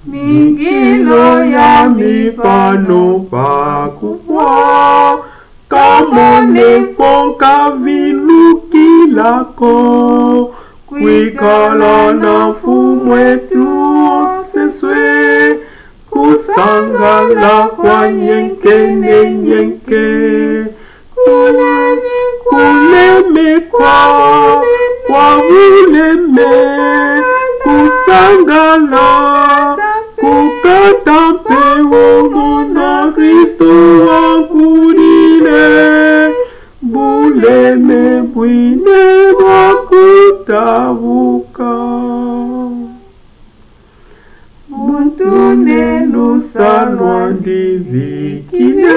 mingilo ya mifano pakubwa, kamoneko kavilukilako, kwikala na mfumwetu oseswe, kusangala kwa nyenkene nyenke, kulemekwa kwa uleme, kusangala kukatampe wongo na Kristo wakulile, buleme bwine wakutavuka. Muntune lusalwa ndivikile,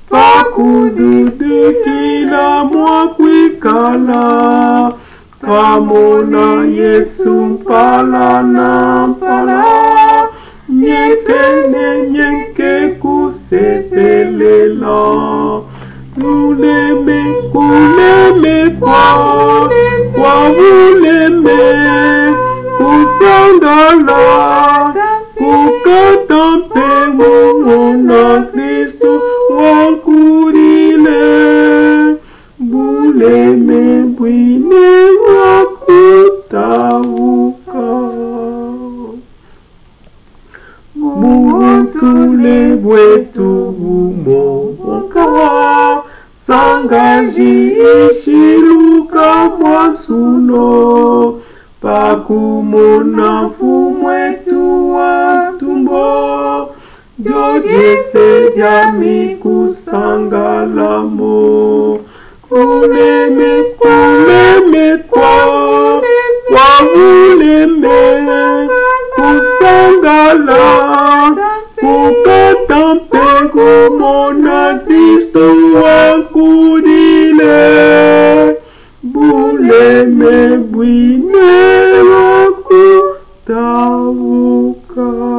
pakududukila mwakwikala, kamona Yesu mpala na mpala, nyekene nyenke kusepelela, uleme kwa uleme, kusangala kukatampe wona Kristo wakulile, buleme bwine wakutavuka. Mutule bwetu bumoka, sangaji ishiluka mwasuno, pakumona mfumwetu wa tumbo, jojese jami kusangalamo, kuleme kwa uleme, kusangala kukatampe kumona Kristo wakulile, buleme bwine wakutavuka.